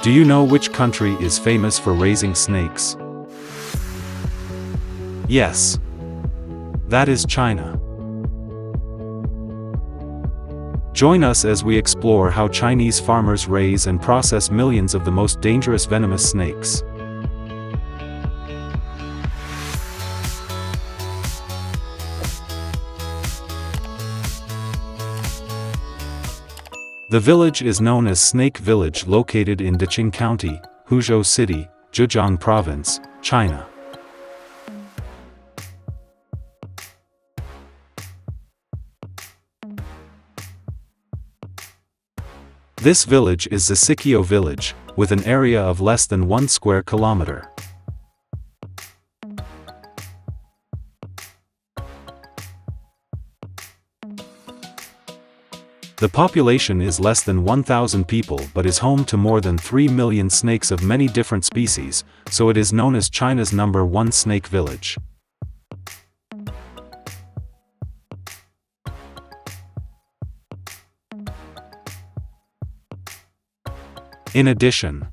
Do you know which country is famous for raising snakes? Yes. That is China. Join us as we explore how Chinese farmers raise and process millions of the most dangerous venomous snakes. The village is known as Snake Village, located in Deqing County, Huzhou City, Zhejiang Province, China. This village is Zisikio village, with an area of less than 1 square kilometer. The population is less than 1,000 people but is home to more than 3 million snakes of many different species, so it is known as China's #1 snake village. In addition,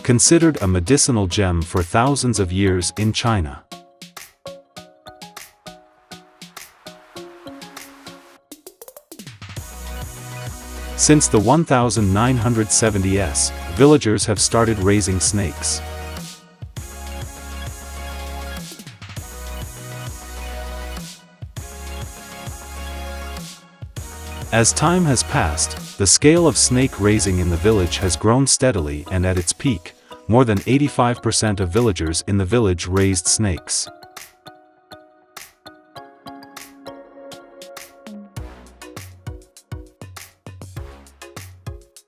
considered a medicinal gem for thousands of years in China. Since the 1970s, villagers have started raising snakes. As time has passed, the scale of snake raising in the village has grown steadily, and at its peak, more than 85% of villagers in the village raised snakes.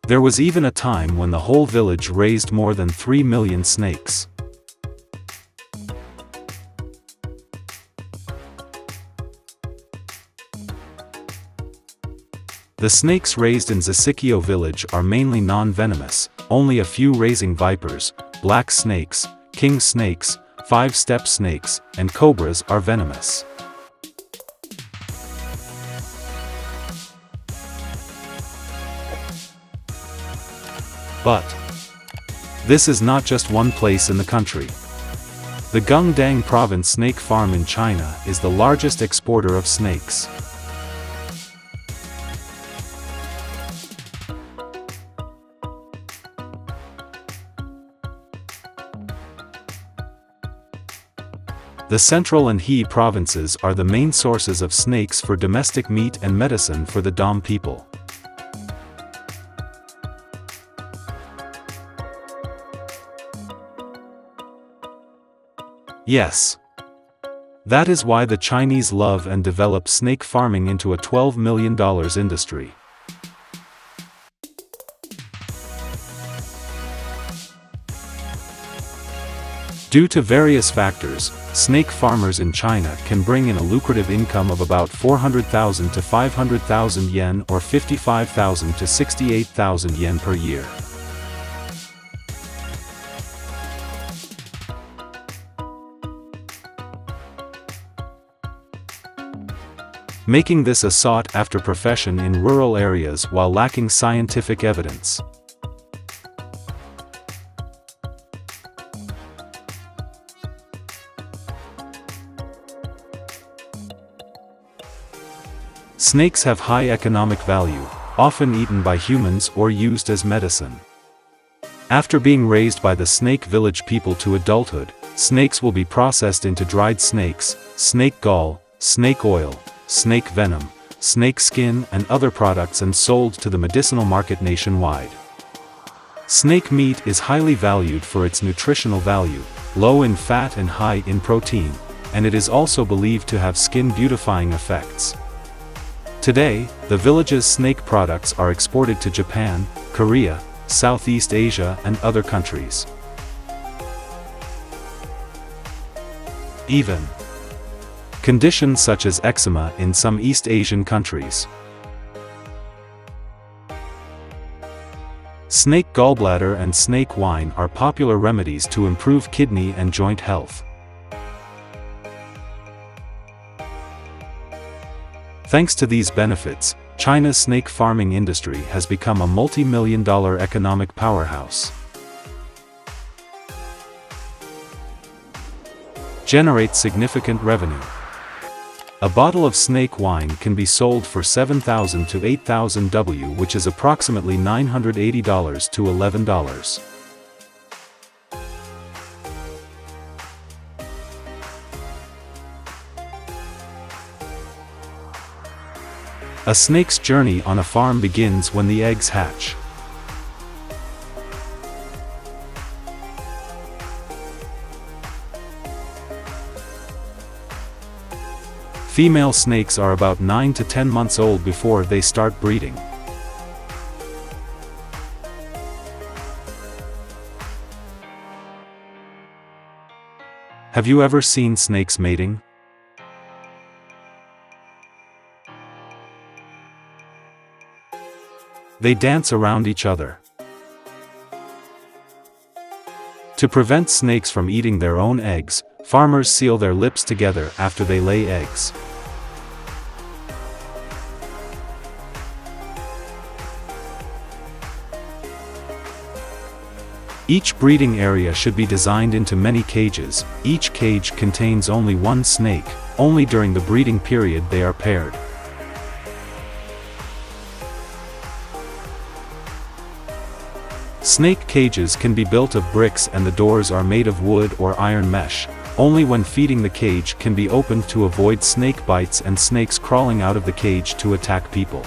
There was even a time when the whole village raised more than 3 million snakes. The snakes raised in Zisikio village are mainly non-venomous, only a few raising vipers, black snakes, king snakes, 5-step snakes, and cobras are venomous. But this is not just one place in the country. The Guangdong Province snake farm in China is the largest exporter of snakes. The Central and He provinces are the main sources of snakes for domestic meat and medicine for the Dom people. Yes. That is why the Chinese love and develop snake farming into a $12 million industry. Due to various factors, snake farmers in China can bring in a lucrative income of about 400,000 to 500,000 yen or 55,000 to 68,000 yen per year. Making this a sought-after profession in rural areas while lacking scientific evidence. Snakes have high economic value, often eaten by humans or used as medicine. After being raised by the Snake Village people to adulthood, snakes will be processed into dried snakes, snake gall, snake oil, snake venom, snake skin and other products and sold to the medicinal market nationwide. Snake meat is highly valued for its nutritional value, low in fat and high in protein, and it is also believed to have skin beautifying effects. Today, the village's snake products are exported to Japan, Korea, Southeast Asia and other countries. Even conditions such as eczema in some East Asian countries. Snake gallbladder and snake wine are popular remedies to improve kidney and joint health. Thanks to these benefits, China's snake farming industry has become a multi-million-dollar economic powerhouse. Generates significant revenue. A bottle of snake wine can be sold for $7,000 to $8,000, which is approximately $980 to $11. A snake's journey on a farm begins when the eggs hatch. Female snakes are about 9 to 10 months old before they start breeding. Have you ever seen snakes mating? They dance around each other. To prevent snakes from eating their own eggs, farmers seal their lips together after they lay eggs. Each breeding area should be designed into many cages. Each cage contains only one snake. Only during the breeding period they are paired. Snake cages can be built of bricks and the doors are made of wood or iron mesh. Only when feeding the cage can be opened to avoid snake bites and snakes crawling out of the cage to attack people.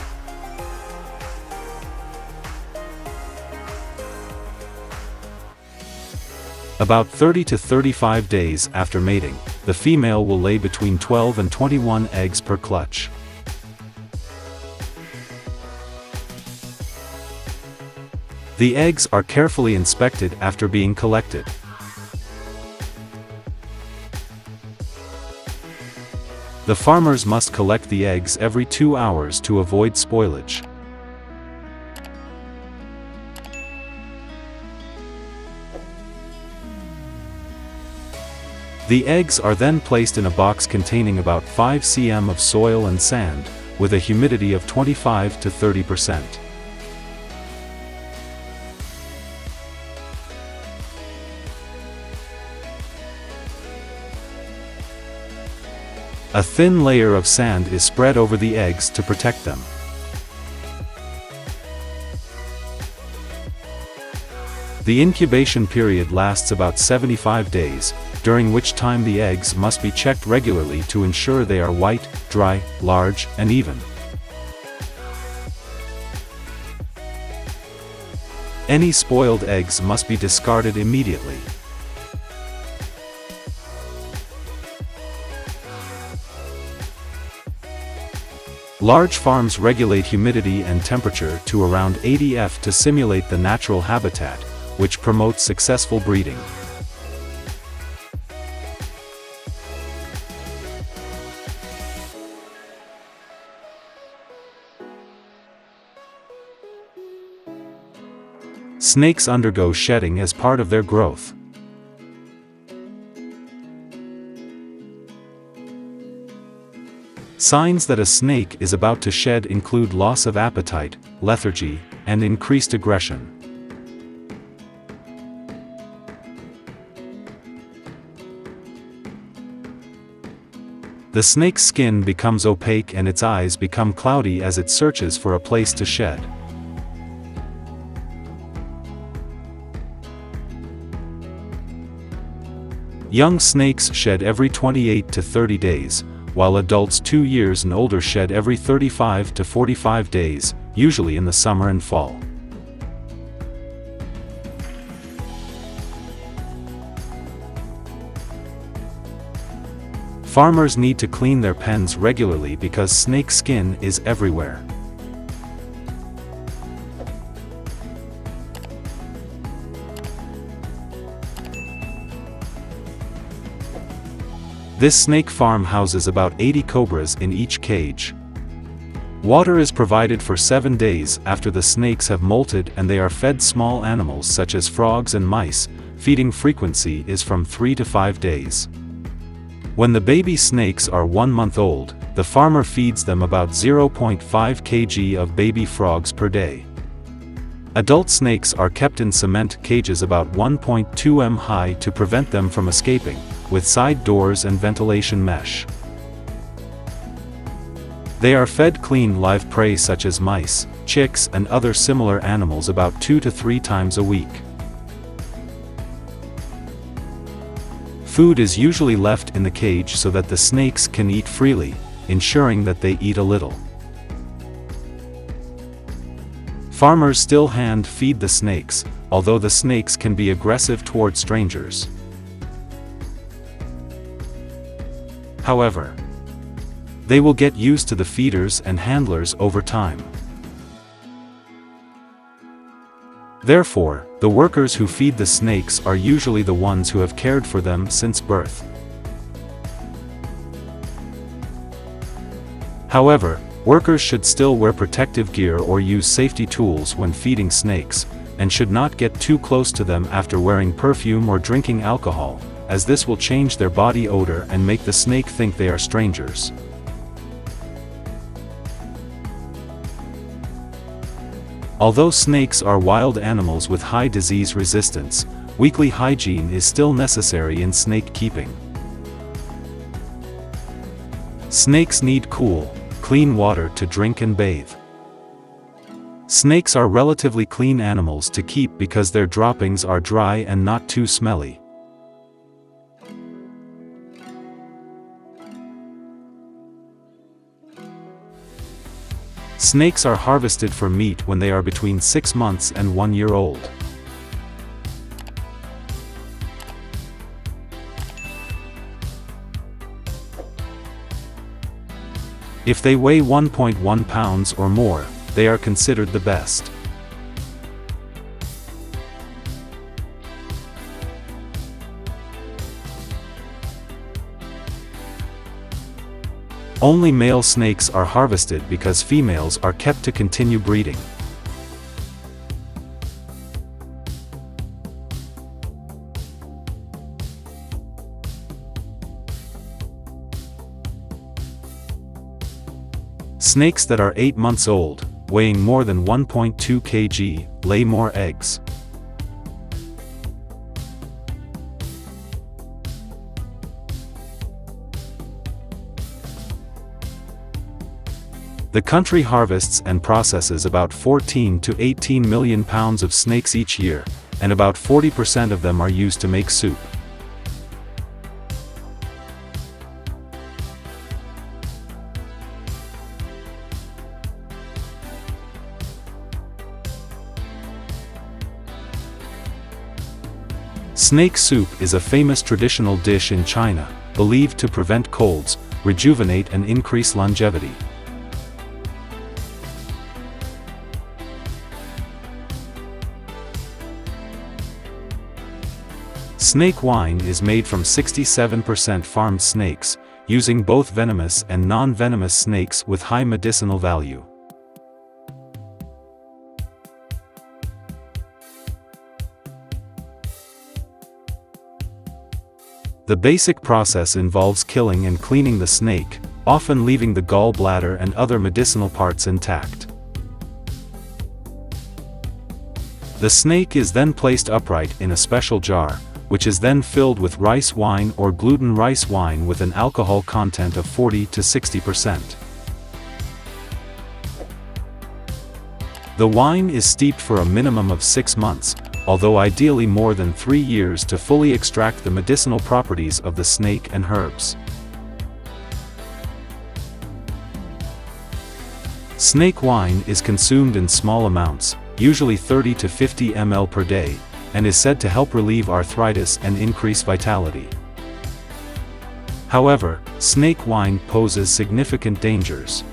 About 30 to 35 days after mating, the female will lay between 12 and 21 eggs per clutch. The eggs are carefully inspected after being collected. The farmers must collect the eggs every 2 hours to avoid spoilage. The eggs are then placed in a box containing about 5 cm of soil and sand, with a humidity of 25 to 30%. A thin layer of sand is spread over the eggs to protect them. The incubation period lasts about 75 days, during which time the eggs must be checked regularly to ensure they are white, dry, large, and even. Any spoiled eggs must be discarded immediately. Large farms regulate humidity and temperature to around 80 degrees to simulate the natural habitat, which promotes successful breeding. Snakes undergo shedding as part of their growth. Signs that a snake is about to shed include loss of appetite, lethargy, and increased aggression. The snake's skin becomes opaque and its eyes become cloudy as it searches for a place to shed. Young snakes shed every 28 to 30 days, while adults 2 years and older shed every 35 to 45 days, usually in the summer and fall. Farmers need to clean their pens regularly because snake skin is everywhere. This snake farm houses about 80 cobras in each cage. Water is provided for 7 days after the snakes have molted and they are fed small animals such as frogs and mice. Feeding frequency is from 3 to 5 days. When the baby snakes are 1 month old, the farmer feeds them about 0.5 kg of baby frogs per day. Adult snakes are kept in cement cages about 1.2 m high to prevent them from escaping, with side doors and ventilation mesh. They are fed clean live prey such as mice, chicks and other similar animals about 2 to 3 times a week. Food is usually left in the cage so that the snakes can eat freely, ensuring that they eat a little. Farmers still hand feed the snakes, although the snakes can be aggressive toward strangers. However, they will get used to the feeders and handlers over time. Therefore, the workers who feed the snakes are usually the ones who have cared for them since birth. However, workers should still wear protective gear or use safety tools when feeding snakes, and should not get too close to them after wearing perfume or drinking alcohol, as this will change their body odor and make the snake think they are strangers. Although snakes are wild animals with high disease resistance, weekly hygiene is still necessary in snake keeping. Snakes need cool, clean water to drink and bathe. Snakes are relatively clean animals to keep because their droppings are dry and not too smelly. Snakes are harvested for meat when they are between 6 months and 1 year old. If they weigh 1.1 pounds or more, they are considered the best. Only male snakes are harvested because females are kept to continue breeding. Snakes that are 8 months old, weighing more than 1.2 kg, lay more eggs. The country harvests and processes about 14 to 18 million pounds of snakes each year, and about 40% of them are used to make soup. Snake soup is a famous traditional dish in China, believed to prevent colds, rejuvenate and increase longevity. Snake wine is made from 67% farmed snakes, using both venomous and non-venomous snakes with high medicinal value. The basic process involves killing and cleaning the snake, often leaving the gall bladder and other medicinal parts intact. The snake is then placed upright in a special jar, which is then filled with rice wine or gluten rice wine with an alcohol content of 40 to 60%. The wine is steeped for a minimum of 6 months, although ideally more than 3 years to fully extract the medicinal properties of the snake and herbs. Snake wine is consumed in small amounts, usually 30 to 50 ml per day, and is said to help relieve arthritis and increase vitality. However, snake wine poses significant dangers.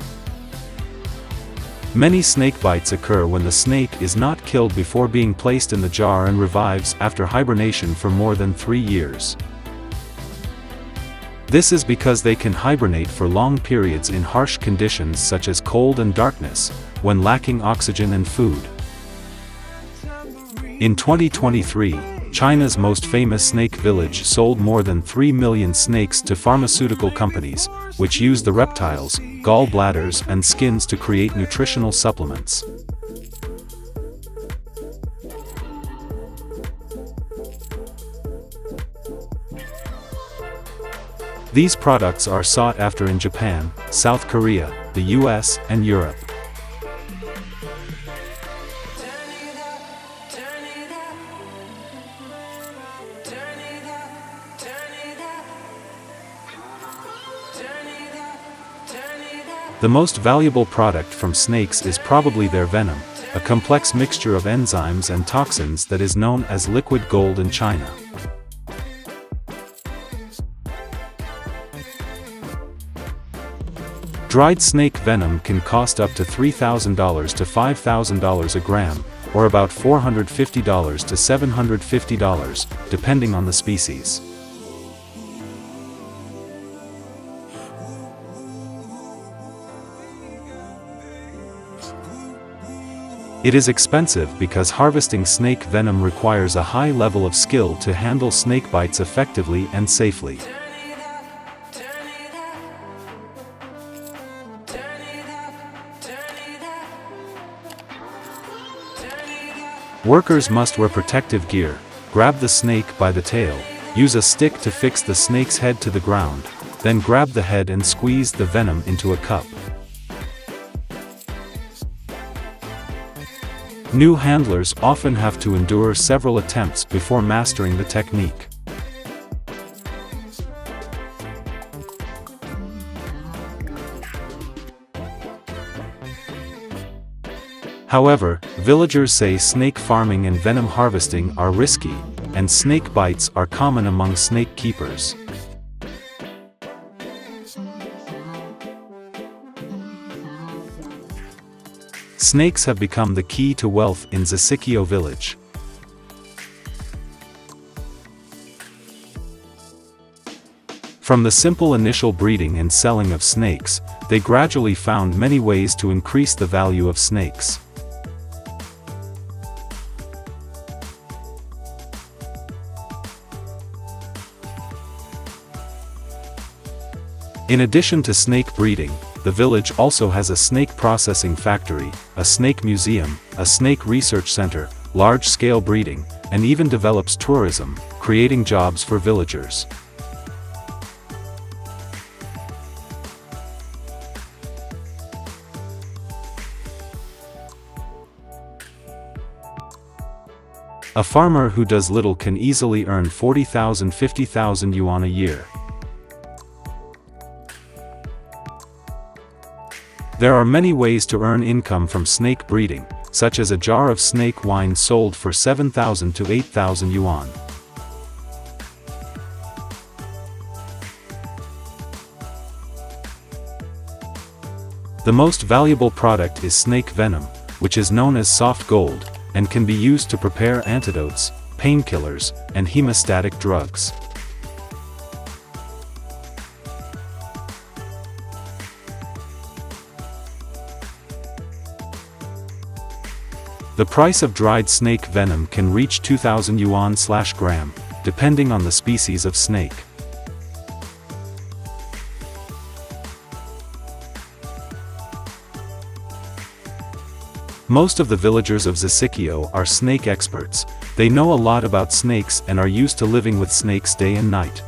Many snake bites occur when the snake is not killed before being placed in the jar and revives after hibernation for more than 3 years. This is because they can hibernate for long periods in harsh conditions such as cold and darkness, when lacking oxygen and food. In 2023, China's most famous snake village sold more than 3 million snakes to pharmaceutical companies, which use the reptiles, gallbladders and skins to create nutritional supplements. These products are sought after in Japan, South Korea, the US, and Europe. The most valuable product from snakes is probably their venom, a complex mixture of enzymes and toxins that is known as liquid gold in China. Dried snake venom can cost up to $3,000 to $5,000 a gram, or about $450 to $750, depending on the species. It is expensive because harvesting snake venom requires a high level of skill to handle snake bites effectively and safely. Workers must wear protective gear, grab the snake by the tail, use a stick to fix the snake's head to the ground, then grab the head and squeeze the venom into a cup. New handlers often have to endure several attempts before mastering the technique. However, villagers say snake farming and venom harvesting are risky, and snake bites are common among snake keepers. Snakes have become the key to wealth in Zisikio village. From the simple initial breeding and selling of snakes, they gradually found many ways to increase the value of snakes. In addition to snake breeding, the village also has a snake processing factory, a snake museum, a snake research center, large-scale breeding, and even develops tourism, creating jobs for villagers. A farmer who does little can easily earn 40,000–50,000 yuan a year. There are many ways to earn income from snake breeding, such as a jar of snake wine sold for 7,000 to 8,000 yuan. The most valuable product is snake venom, which is known as soft gold, and can be used to prepare antidotes, painkillers, and hemostatic drugs. The price of dried snake venom can reach 2,000 yuan/gram, depending on the species of snake. Most of the villagers of Zisikio are snake experts. They know a lot about snakes and are used to living with snakes day and night.